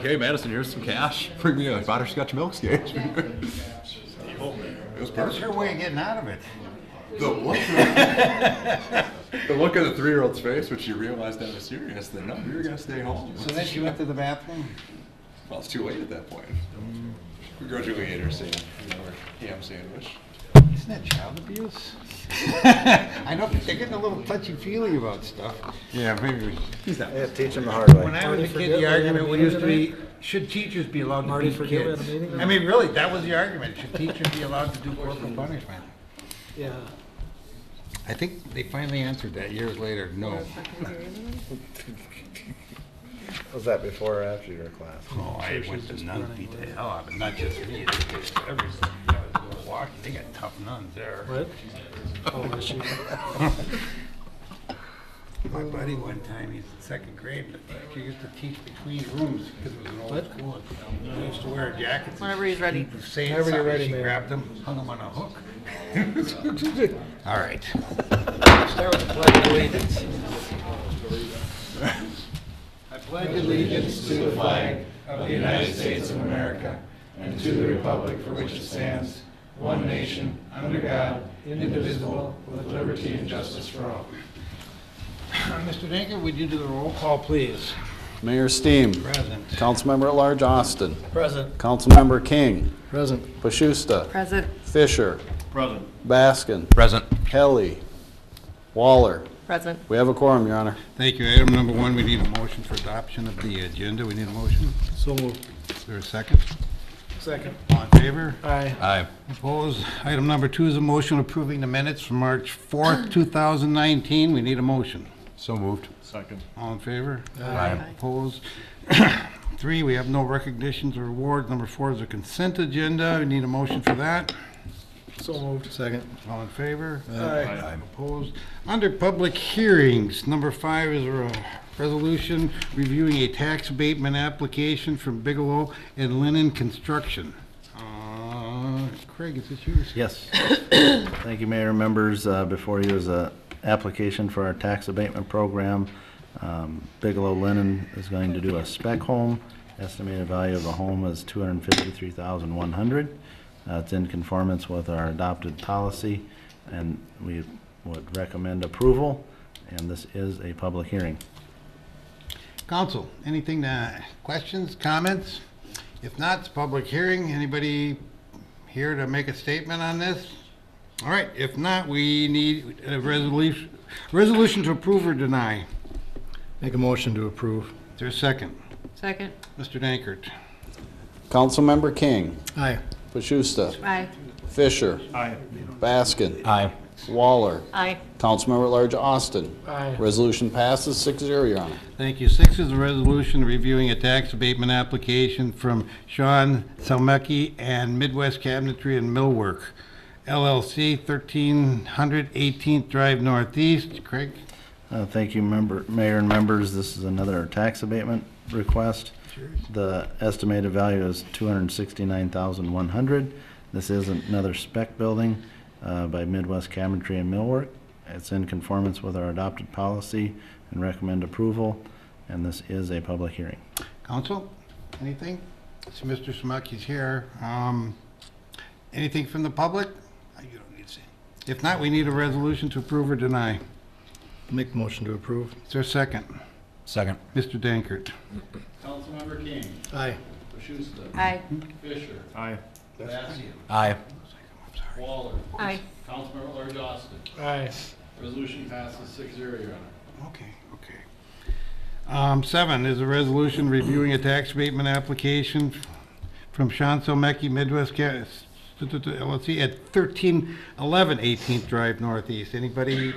like, hey, Madison, here's some cash. Bring me a butterscotch milk skate. It was That was her way of getting out of it. The look of the 3-year-old's face when she realized that was serious, that no, we were going to stay home. So then she went to the bathroom? Well, it's too late at that point. We grudgingly ate her ham sandwich. Isn't that child abuse? I know they're getting a little touchy-feely about stuff. Yeah, maybe. Yeah, teach them the hard way. When I was a kid, the argument used to be, should teachers be allowed to beat kids? I mean, really, that was the argument. Should teachers be allowed to do corporal punishment? Yeah. I think they finally answered that years later, no. Was that before or after your class? Oh, I went to nuns beat the hell out of it, not just me, everybody. Walking, they got tough nuns there. What? Oh, is she? My buddy one time, he's in second grade, and he used to teach between rooms because it was an old What? school. He used to wear jackets. Whenever he's ready. He'd say Whenever you're something, ready, she Mayor. grabbed him, hung him on a hook. All right. Start with the Pledge of Allegiance. I pledge allegiance to the flag of the United States of America and to the republic for which it stands, one nation, under God, indivisible, with liberty and justice for all. Mr. Dinker, would you do the roll call, please? Mayor Steam. Present. Councilmember at Large Austin. Present. Councilmember King. Present. Pashusta. Present. Fisher. Present. Baskin. Present. Kelly. Waller. Present. We have a quorum, Your Honor. Thank you. Item number 1, we need a motion for adoption of the agenda. We need a motion. So moved. Is there a second? Second. All in favor? Aye. Aye. Opposed? Item number 2 is a motion approving the minutes from March 4th, 2019. We need a motion. So moved. Second. All in favor? Aye. Opposed? 3, we have no recognitions or awards. Number 4 is a consent agenda. We need a motion for that. So moved. Second. All in favor? Aye. Opposed? Under public hearings, number 5 is a resolution reviewing a tax abatement application from Bigelow and Lennon Construction. Craig, is this yours? Yes. Thank you, Mayor and members. Before you is a application for our tax abatement program. Bigelow Linen is going to do a spec home. Estimated value of the home is $253,100. It's in conformance with our adopted policy, and we would recommend approval, and this is a public hearing. Council, anything, questions, comments? If not, it's a public hearing. Anybody here to make a statement on this? All right, if not, we need a resolution to approve or deny. Make a motion to approve. Is there a second? Second. Mr. Dankert. Councilmember King. Aye. Pashusta. Aye. Fisher. Aye. Baskin. Aye. Waller. Aye. Councilmember at Large Austin. Aye. Resolution passes 6-0, Your Honor. Thank you. 6 is a resolution reviewing a tax abatement application from Sean Salmecki and Midwest Cabinetry and Millwork, LLC, 1300 18th Drive Northeast. Craig? Thank you, Mayor and members. This is another tax abatement request. The estimated value is $269,100. This is another spec building by Midwest Cabinetry and Millwork. It's in conformance with our adopted policy and recommend approval, and this is a public hearing. Council, anything? So Mr. Samecki's here. Anything from the public? You don't need to say. If not, we need a resolution to approve or deny. Make a motion to approve. Is there a second? Second. Mr. Dankert. Councilmember King. Aye. Pashusta. Aye. Fisher. Aye. Baskin. Aye. Waller. Aye. Councilmember at Large Austin. Aye. Resolution passes 6-0, Your Honor. Okay. 7 is a resolution reviewing a tax abatement application from Sean Salmecki, Midwest LLC at 1311 18th Drive Northeast. Anybody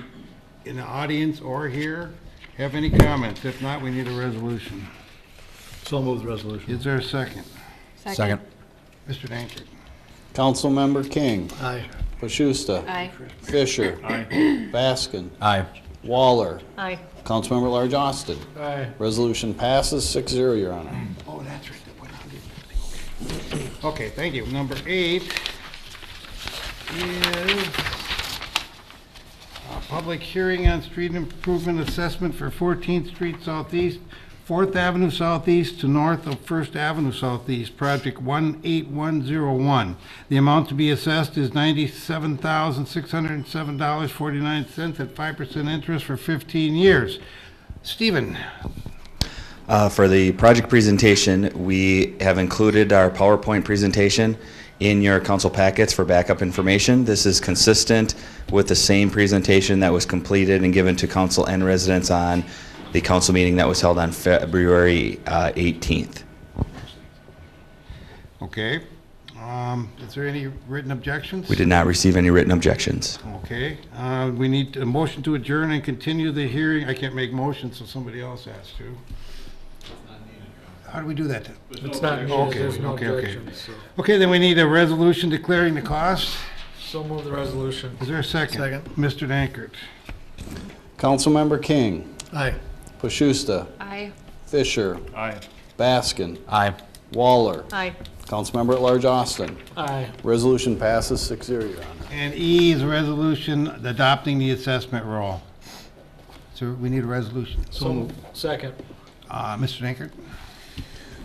in the audience or here have any comments? If not, we need a resolution. So moved resolution. Is there a second? Second. Mr. Dankert. Councilmember King. Aye. Pashusta. Aye. Fisher. Baskin. Aye. Waller. Aye. Councilmember at Large Austin. Aye. Resolution passes 6-0, Your Honor. Oh, that's right. Okay, thank you. Number 8 is a public hearing on street improvement assessment for 14th Street Southeast 4th Avenue Southeast to north of 1st Avenue Southeast, project 18101. The amount to be assessed is $97,607.49 at 5% interest for 15 years. Stephen? For the project presentation, we have included our PowerPoint presentation in your council packets for backup information. This is consistent with the same presentation that was completed and given to council and residents on the council meeting that was held on February 18th. Okay. Is there any written objections? We did not receive any written objections. Okay. We need a motion to adjourn and continue the hearing. I can't make motions, so somebody else has to. How do we do that? It's not needed, Okay, there's no okay. objections. so- Okay, then we need a resolution declaring the cost. So move the resolution. Is there a second? Second. Mr. Dankert. Councilmember King. Aye. Pashusta. Aye. Fisher. Aye. Baskin. Aye. Waller. Aye. Councilmember at Large Austin. Aye. Resolution passes 6-0, Your Honor. And E is a resolution adopting the assessment roll. So we need a resolution. So moved. Second. Mr. Dankert.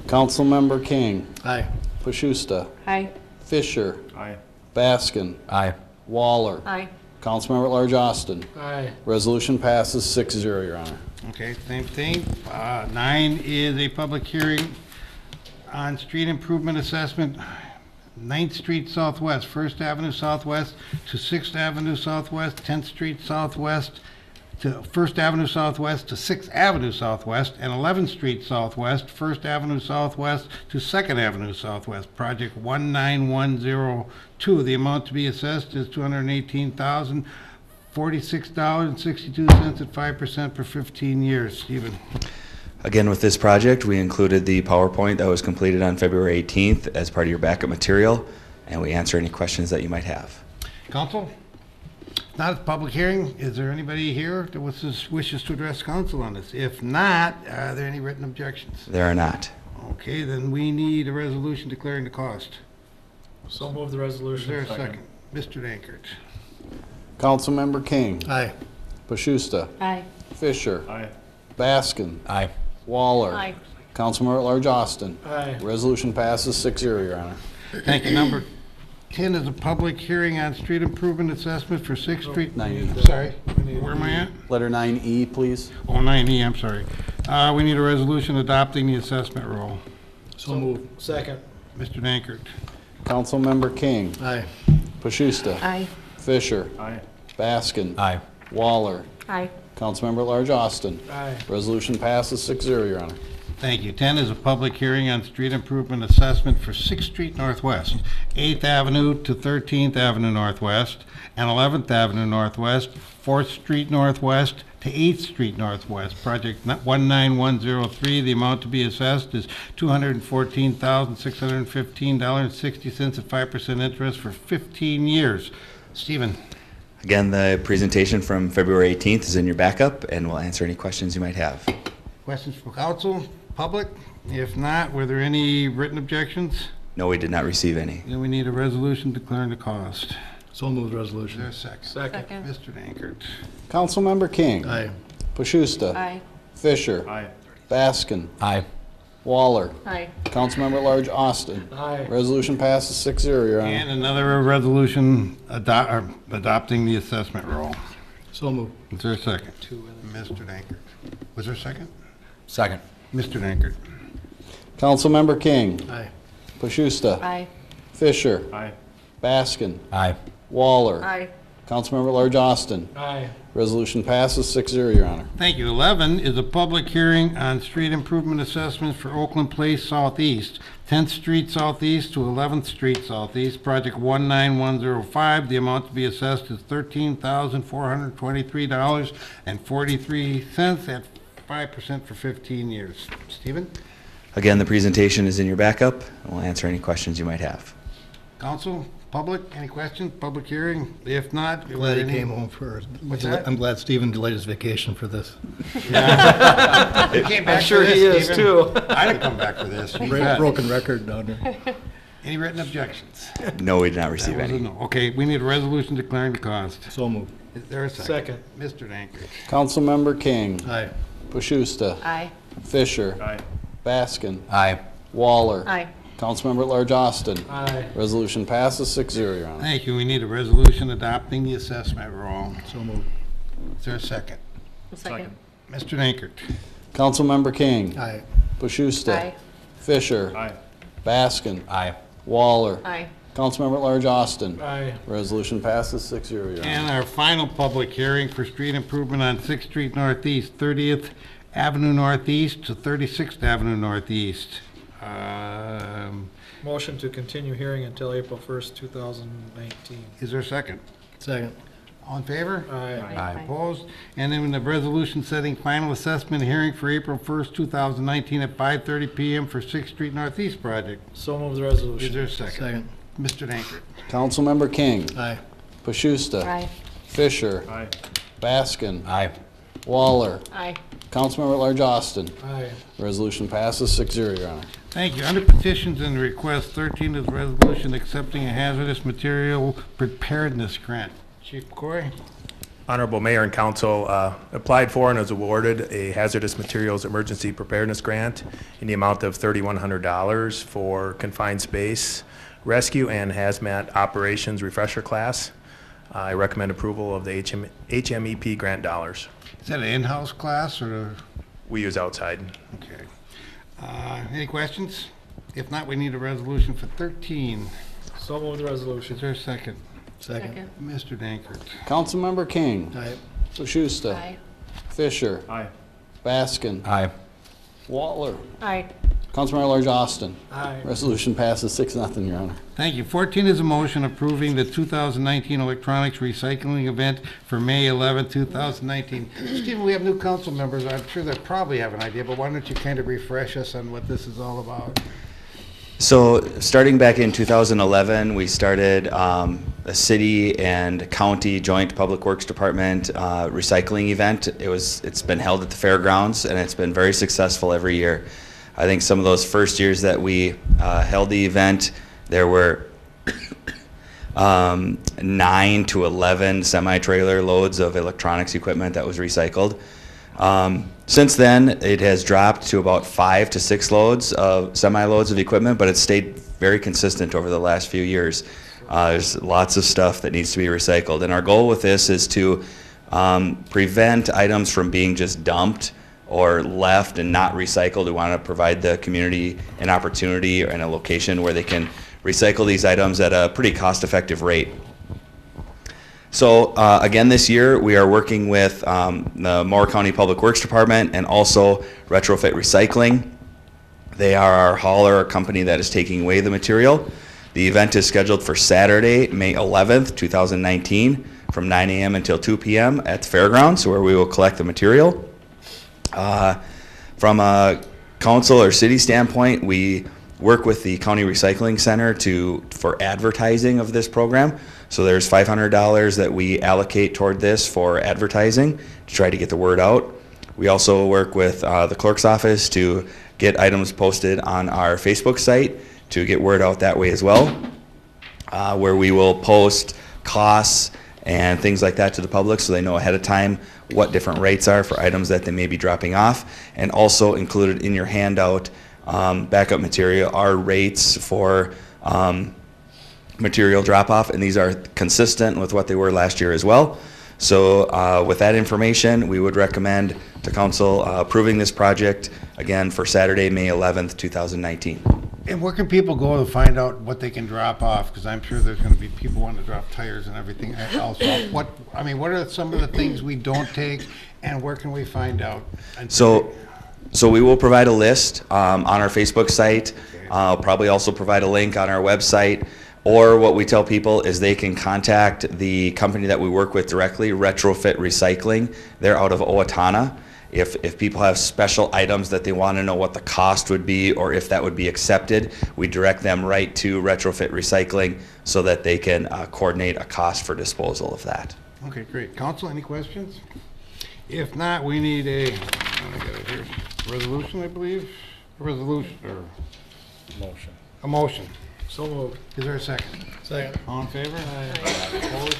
Councilmember King. Aye. Pashusta. Aye. Fisher. Aye. Baskin. Aye. Waller. Aye. Councilmember at Large Austin. Aye. Resolution passes 6-0, Your Honor. Okay, same thing. 9 is a public hearing on street improvement assessment, 9th Street Southwest, 1st Avenue Southwest to 6th Avenue Southwest, 10th Street Southwest to 1st Avenue Southwest to 6th Avenue Southwest, and 11th Street Southwest, 1st Avenue Southwest to 2nd Avenue Southwest, project 19102. The amount to be assessed is $218,046.62 at 5% for 15 years. Stephen? Again, with this project, we included the PowerPoint that was completed on February 18th as part of your backup material, and we answer any questions that you might have. Council? Not a public hearing. Is there anybody here that wishes to address council on this? If not, are there any written objections? There are not. Okay, then we need a resolution declaring the cost. So move the Is resolution. there a second? Mr. Dankert. Councilmember King. Aye. Pashusta. Aye. Fisher. Aye. Baskin. Aye. Waller. Aye. Councilmember at Large Austin. Aye. Resolution passes 6-0, Your Honor. Thank you. Number 10 is a public hearing on street improvement assessment for 6th Street. 9E. Sorry, where am I at? Letter 9E, please. Oh, 9E, I'm sorry. We need a resolution adopting the assessment roll. So move. Second. Mr. Dankert. Councilmember King. Aye. Pashusta. Aye. Fisher. Aye. Baskin. Aye. Waller. Aye. Councilmember at Large Austin. Aye. Resolution passes 6-0, Your Honor. Thank you. 10 is a public hearing on street improvement assessment for 6th Street Northwest, 8th Avenue to 13th Avenue Northwest, and 11th Avenue Northwest, 4th Street Northwest to 8th Street Northwest, project 19103. The amount to be assessed is $214,615.60 at 5% interest for 15 years. Stephen? Again, the presentation from February 18th is in your backup, and we'll answer any questions you might have. Questions for council, public? If not, were there any written objections? No, we did not receive any. Then we need a resolution declaring the cost. So move the Is there a resolution. second? Second. Mr. Dankert. Councilmember King. Aye. Pashusta. Aye. Fisher. Aye. Baskin. Aye. Waller. Aye. Councilmember at Large Austin. Aye. Resolution passes 6-0, Your Honor. And another resolution adopting the assessment roll. So move. Is there a second? Mr. Dankert. Was there a second? Second. Mr. Dankert. Councilmember King. Aye. Pashusta. Aye. Fisher. Aye. Baskin. Aye. Waller. Aye. Councilmember at Large Austin. Aye. Resolution passes 6-0, Your Honor. Thank you. 11 is a public hearing on street improvement assessments for Oakland Place Southeast, 10th Street Southeast to 11th Street Southeast, project 19105. The amount to be assessed is $13,423.43 at 5% for 15 years. Stephen? Again, the presentation is in your backup, and we'll answer any questions you might have. Council? Public? Any questions? Public hearing? If not, Glad he came home for, What's that? I'm glad Stephen delayed his vacation for this. I'm sure he is, too. I'd have come back for this. You bet. Broken record down there. Any written objections? No, we did not That receive was a any. no. Okay, we need a resolution declaring the cost. So move. Is there a second? Second. Mr. Dankert. Councilmember King. Aye. Pashusta. Aye. Fisher. Aye. Baskin. Aye. Waller. Aye. Councilmember at Large Austin. Aye. Resolution passes 6-0, Your Honor. Thank you. We need a resolution adopting the assessment roll. So moved. Is there a second? A second. Mr. Dankert. Councilmember King. Aye. Pashusta. Aye. Fisher. Aye. Baskin. Aye. Waller. Aye. Councilmember at Large Austin. Aye. Resolution passes 6-0, Your Honor. And our final public hearing for street improvement on 6th Street Northeast, 30th Avenue Northeast to 36th Avenue Northeast. Motion to continue hearing until April 1st, 2019. Is there a second? Second. All in favor? Aye. Aye. Opposed? And then the resolution setting final assessment hearing for April 1st, 2019 at 5:30 PM for 6th Street Northeast project. So move the Is resolution. there a second? Second. Mr. Dankert. Councilmember King. Aye. Pashusta. Aye. Fisher. Aye. Baskin. Aye. Waller. Aye. Councilmember at Large Austin. Aye. Resolution passes 6-0, Your Honor. Thank you. Under petitions and requests, 13 is resolution accepting a hazardous material preparedness grant. Chief Corey? Honorable Mayor and Council, applied for and was awarded a hazardous materials emergency preparedness grant in the amount of $3,100 for confined space rescue and hazmat operations refresher class. I recommend approval of the HMEP grant dollars. Is that an in-house class or? We use outside. Okay. Any questions? If not, we need a resolution for 13. So move the Is resolution. there a second? Second. Mr. Dankert. Councilmember King. Aye. Pashusta. Aye. Fisher. Aye. Baskin. Aye. Waller. Aye. Councilmember at Large Austin. Aye. Resolution passes 6-0, Your Honor. Thank you. 14 is a motion approving the 2019 electronics recycling event for May 11, 2019. Stephen, we have new council members. I'm sure they probably have an idea, but why don't you kind of refresh us on what this is all about? So starting back in 2011, we started a city and county joint public works department recycling event. It's been held at the fairgrounds and it's been very successful every year. I think some of those first years that we held the event, there were 9 to 11 semi-trailer loads of electronics equipment that was recycled. Since then, it has dropped to about 5 to 6 loads of semi-loads of equipment, but it's stayed very consistent over the last few years. There's lots of stuff that needs to be recycled, and our goal with this is to prevent items from being just dumped or left and not recycled. We want to provide the community an opportunity and a location where they can recycle these items at a pretty cost-effective rate. So again, this year we are working with the Moore County Public Works Department and also Retrofit Recycling. They are our hauler, a company that is taking away the material. The event is scheduled for Saturday, May 11th, 2019, from 9 a.m. until 2 p.m. at the fairgrounds, where we will collect the material. From a council or city standpoint, we work with the County Recycling Center for advertising of this program. So there's $500 that we allocate toward this for advertising to try to get the word out. We also work with the clerk's office to get items posted on our Facebook site to get word out that way as well, where we will post costs and things like that to the public so they know ahead of time what different rates are for items that they may be dropping off, and also included in your handout backup material are rates for material drop-off, and these are consistent with what they were last year as well. So with that information, we would recommend to council approving this project again for Saturday, May 11th, 2019. And where can people go to find out what they can drop off? Because I'm sure there's going to be people wanting to drop tires and everything also. What are some of the things we don't take, and where can we find out? So we will provide a list on our Facebook site. I'll probably also provide a link on our website. Or what we tell people is they can contact the company that we work with directly, Retrofit Recycling. They're out of Owatonna. If people have special items that they want to know what the cost would be or if that would be accepted, we direct them right to Retrofit Recycling so that they can coordinate a cost for disposal of that. Okay, great. Council, any questions? If not, we need a resolution, I believe? A resolution, or? Motion. A motion. So moved. Is there a second? Second. All in favor? Aye. Opposed?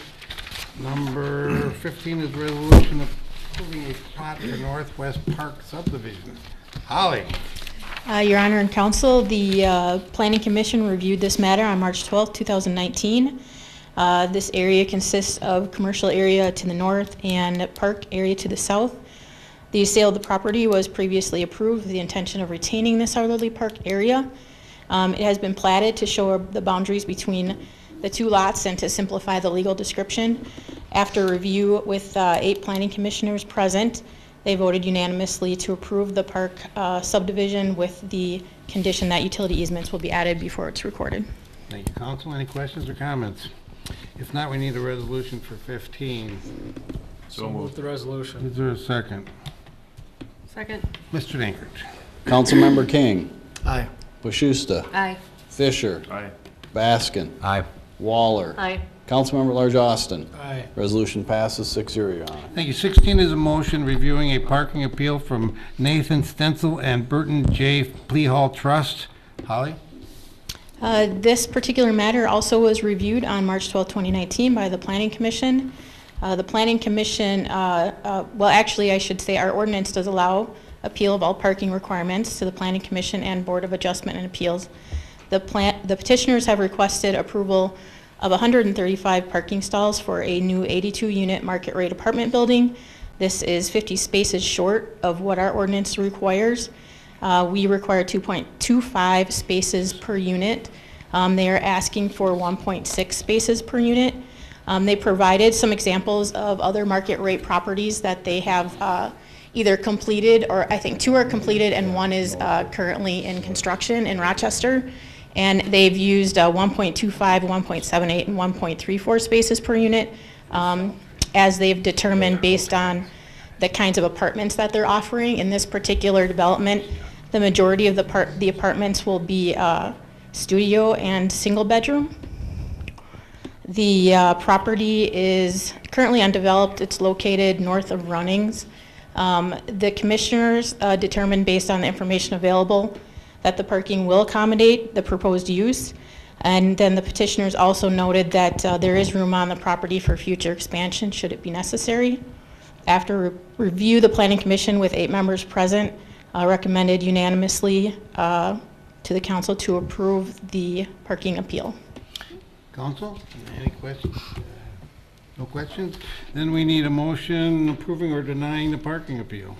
Number 15 is resolution approving a plot for Northwest Park subdivision. Holly. Your Honor and Counsel, the Planning Commission reviewed this matter on March 12, 2019. This area consists of commercial area to the north and park area to the south. The sale of the property was previously approved with the intention of retaining this Harley Park area. It has been platted to show the boundaries between the two lots and to simplify the legal description. After review with 8 planning commissioners present, they voted unanimously to approve the park subdivision with the condition that utility easements will be added before it's recorded. Thank you, Counsel. Any questions or comments? If not, we need a resolution for 15. So move the resolution. Is there a second? Second. Mr. Dankert. Councilmember King. Aye. Bashusta. Aye. Fisher. Aye. Baskin. Aye. Waller. Aye. Councilmember Large Austin. Aye. Resolution passes 6-0, Your Honor. Thank you. 16 is a motion reviewing a parking appeal from Nathan Stencil and Burton J. Plea Hall Trust. Holly? This particular matter also was reviewed on March 12, 2019 by the Planning Commission. The Planning Commission, well, actually, I should say our ordinance does allow appeal of all parking requirements to the Planning Commission and Board of Adjustment and Appeals. The petitioners have requested approval of 135 parking stalls for a new 82-unit market rate apartment building. This is 50 spaces short of what our ordinance requires. We require 2.25 spaces per unit. They are asking for 1.6 spaces per unit. They provided some examples of other market rate properties that they have either completed, or I think 2 are completed and 1 is currently in construction in Rochester. And they've used 1.25, 1.78, and 1.34 spaces per unit as they've determined based on the kinds of apartments that they're offering. In this particular development, the majority of the apartments will be studio and single bedroom. The property is currently undeveloped. It's located north of Runnings. The commissioners determined based on the information available that the parking will accommodate the proposed use. And then the petitioners also noted that there is room on the property for future expansion should it be necessary. After review, the Planning Commission with 8 members present recommended unanimously to the council to approve the parking appeal. Counsel, any questions? No questions? Then we need a motion approving or denying the parking appeal.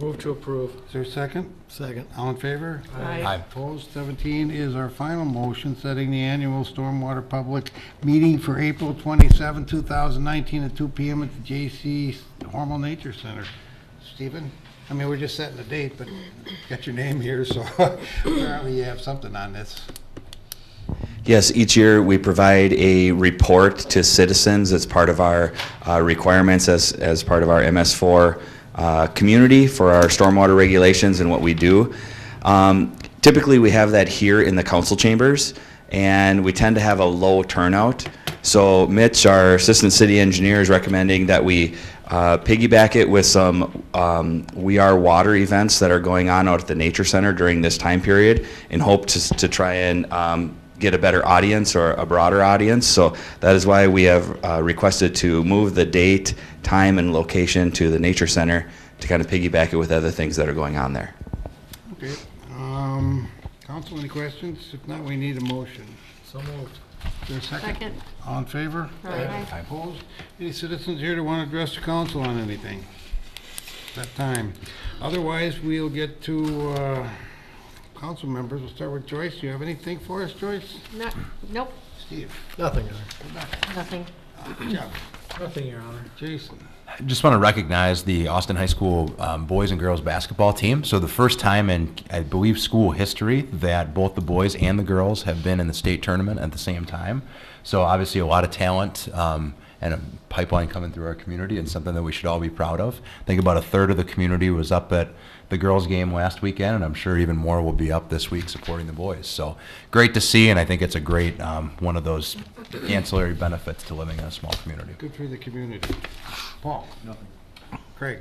Move to approve. Is there a second? Second. All in favor? Aye. Opposed? 17 is our final motion, setting the annual stormwater public meeting for April 27, 2019 at 2 p.m. at the J.C. Hormel Nature Center. Stephen? I mean, we're just setting the date, but got your name here, so apparently you have something on this. Yes, each year we provide a report to citizens as part of our requirements as part of our MS4 community for our stormwater regulations and what we do. Typically we have that here in the council chambers, and we tend to have a low turnout. So Mitch, our assistant city engineer, is recommending that we piggyback it with some We Are Water events that are going on out at the Nature Center during this time period, in hope to try and get a better audience or a broader audience. So that is why we have requested to move the date, time, and location to the Nature Center to kind of piggyback it with other things that are going on there. Okay. Council, any questions? If not, we need a motion. So moved. Is there a second? Second. All in favor? Aye. Opposed? Any citizens here to want to address the council on anything? That time. Otherwise, we'll get to council members. We'll start with Joyce. Do you have anything for us, Joyce? Nope. Steve? Nothing, Your Honor. Nothing. Jeff? Nothing, Your Honor. Jason? I just want to recognize the Austin High School boys and girls basketball team. So the first time in, I believe, school history that both the boys and the girls have been in the state tournament at the same time. So obviously a lot of talent and a pipeline coming through our community, and something that we should all be proud of. I think about a third of the community was up at the girls' game last weekend, and I'm sure even more will be up this week supporting the boys. So great to see, and I think it's a great one of those ancillary benefits to living in a small community. Good for the community. Paul? Nothing. Craig?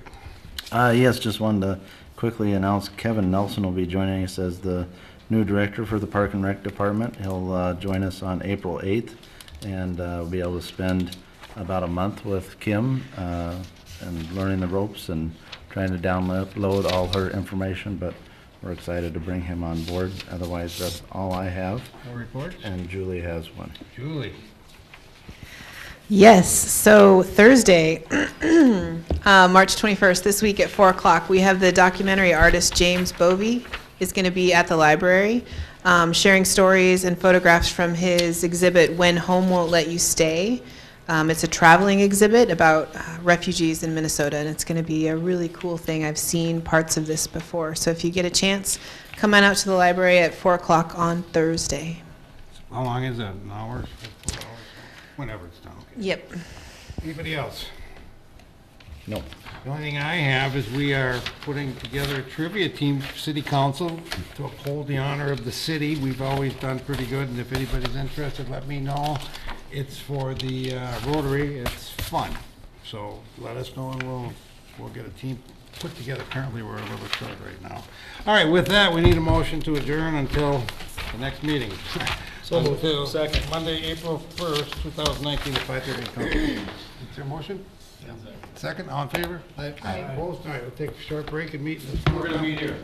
Yes, just wanted to quickly announce Kevin Nelson will be joining us as the new director for the Park and Rec Department. He'll join us on April 8th, and we'll be able to spend about a month with Kim and learning the ropes and trying to download all her information, but we're excited to bring him on board. Otherwise, that's all I have, No reports? and Julie has one. Julie? Yes, so Thursday, March 21st, this week at 4 o'clock, we have the documentary artist James Bovey is going to be at the library, sharing stories and photographs from his exhibit, When Home Won't Let You Stay. It's a traveling exhibit about refugees in Minnesota, and it's going to be a really cool thing. I've seen parts of this before, so if you get a chance, come on out to the library at 4 o'clock on Thursday. How long is that, an hour, 4 hours? Whenever it's done, okay. Yep. Anybody else? No. The only thing I have is we are putting together a trivia team for city council to uphold the honor of the city. We've always done pretty good, and if anybody's interested, let me know. It's for the Rotary. It's fun. So let us know, and we'll get a team put together. Apparently, we're a little short right now. All right, with that, we need a motion to adjourn until the next meeting. Until Monday, April 1st, 2019, at 5:30 council meeting. Is there a motion? Second, all in favor? Aye. Opposed? All right, we'll take a short break and meet in this. We're going to meet here.